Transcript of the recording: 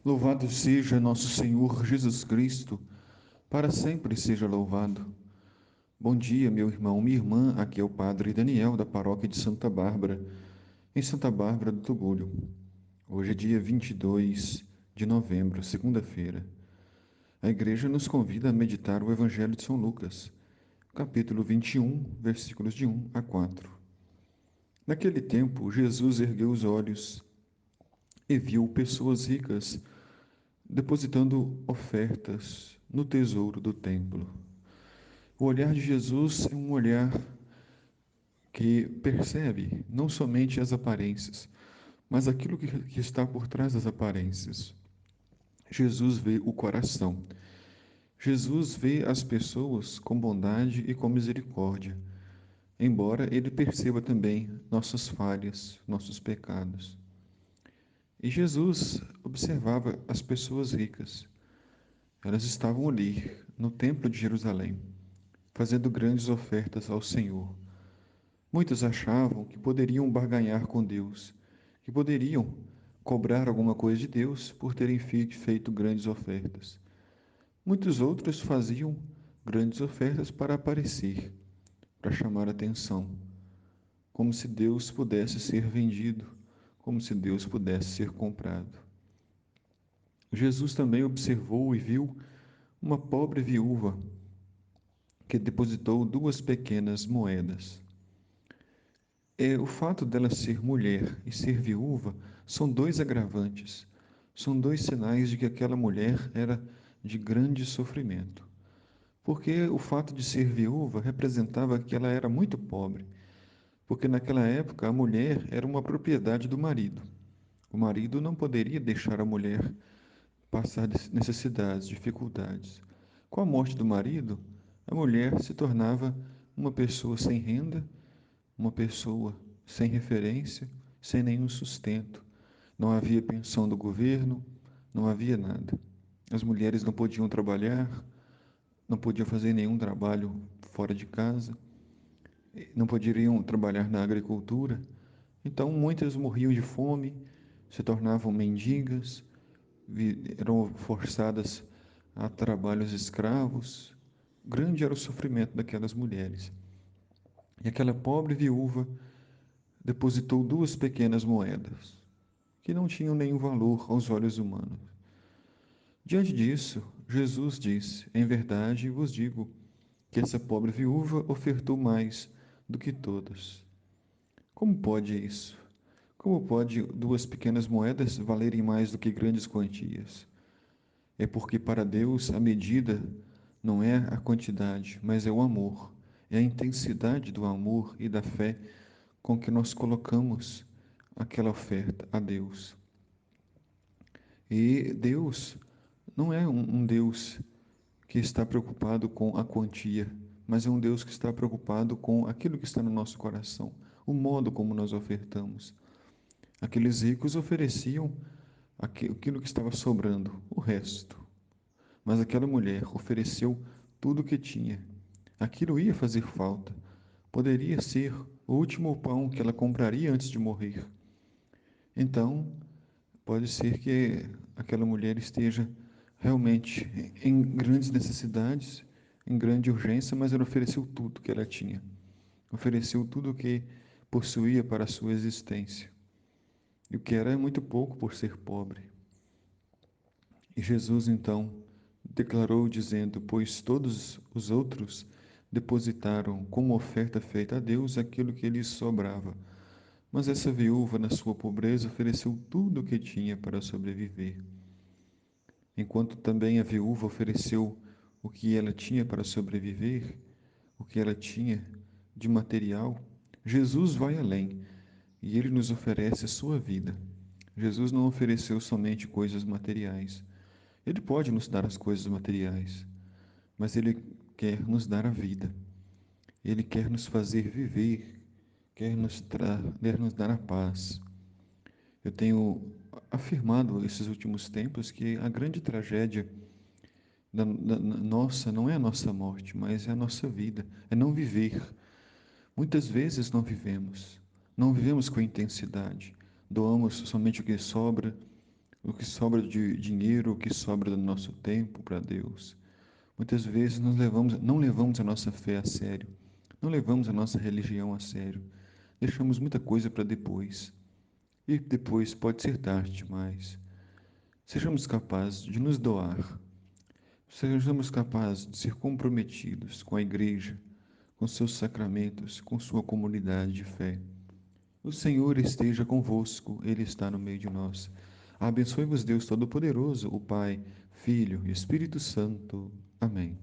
Louvado seja nosso Senhor Jesus Cristo, para sempre seja louvado. Bom dia, meu irmão, minha irmã, aqui é o Padre Daniel, da paróquia de Santa Bárbara, em Santa Bárbara do Tugúlio. Hoje é dia 22 de novembro, segunda-feira. A igreja nos convida a meditar o Evangelho de São Lucas, capítulo 21, versículos de 1 a 4. Naquele tempo, Jesus ergueu os olhos e viu pessoas ricas depositando ofertas no tesouro do templo. O olhar de Jesus é um olhar que percebe não somente as aparências, mas aquilo que está por trás das aparências. Jesus vê o coração. Jesus vê as pessoas com bondade e com misericórdia, embora ele perceba também nossas falhas, nossos pecados. E Jesus observava as pessoas ricas. Elas estavam ali, no templo de Jerusalém, fazendo grandes ofertas ao Senhor. Muitos achavam que poderiam barganhar com Deus, que poderiam cobrar alguma coisa de Deus por terem feito grandes ofertas. Muitos outros faziam grandes ofertas para aparecer, para chamar atenção, como se Deus pudesse ser vendido, como se Deus pudesse ser comprado. Jesus também observou e viu uma pobre viúva que depositou 2 pequenas moedas. O fato dela ser mulher e ser viúva são 2 agravantes, são 2 sinais de que aquela mulher era de grande sofrimento. Porque o fato de ser viúva representava que ela era muito pobre, porque naquela época a mulher era uma propriedade do marido. O marido não poderia deixar a mulher passar necessidades, dificuldades. Com a morte do marido, a mulher se tornava uma pessoa sem renda, uma pessoa sem referência, sem nenhum sustento. Não havia pensão do governo, não havia nada. As mulheres não podiam trabalhar, não podiam fazer nenhum trabalho fora de casa, não poderiam trabalhar na agricultura. Então, muitas morriam de fome, se tornavam mendigas, eram forçadas a trabalhos escravos. Grande era o sofrimento daquelas mulheres. E aquela pobre viúva depositou 2 pequenas moedas, que não tinham nenhum valor aos olhos humanos. Diante disso, Jesus disse: Em verdade vos digo que essa pobre viúva ofertou mais do que todas. Como pode isso? Como pode 2 pequenas moedas valerem mais do que grandes quantias? É porque para Deus a medida não é a quantidade, mas é o amor, é a intensidade do amor e da fé com que nós colocamos aquela oferta a Deus. E Deus não é um Deus que está preocupado com a quantia, mas é um Deus que está preocupado com aquilo que está no nosso coração, o modo como nós ofertamos. Aqueles ricos ofereciam aquilo que estava sobrando, o resto. Mas aquela mulher ofereceu tudo o que tinha. Aquilo ia fazer falta. Poderia ser o último pão que ela compraria antes de morrer. Então, pode ser que aquela mulher esteja realmente em grandes necessidades, em grande urgência, mas ela ofereceu tudo que ela tinha. Ofereceu tudo o que possuía para a sua existência. E o que era é muito pouco por ser pobre. E Jesus então declarou dizendo: Pois todos os outros depositaram como oferta feita a Deus aquilo que lhes sobrava. Mas essa viúva, na sua pobreza, ofereceu tudo o que tinha para sobreviver. Enquanto também a viúva ofereceu o que ela tinha para sobreviver, o que ela tinha de material, Jesus vai além e ele nos oferece a sua vida. Jesus não ofereceu somente coisas materiais. Ele pode nos dar as coisas materiais, mas ele quer nos dar a vida. Ele quer nos fazer viver, quer nos dar a paz. Eu tenho afirmado esses últimos tempos que a grande tragédia da nossa não é a nossa morte, mas é a nossa vida, é não viver. Muitas vezes não vivemos, não vivemos com intensidade, doamos somente o que sobra, o que sobra de dinheiro, o que sobra do nosso tempo para Deus. Muitas vezes não levamos a nossa fé a sério, não levamos a nossa religião a sério, deixamos muita coisa para depois. E depois pode ser tarde demais. Sejamos capazes de nos doar, sejamos capazes de ser comprometidos com a igreja, com seus sacramentos, com sua comunidade de fé. O Senhor esteja convosco, Ele está no meio de nós. Abençoe-vos, Deus Todo-Poderoso, o Pai, Filho e Espírito Santo. Amém.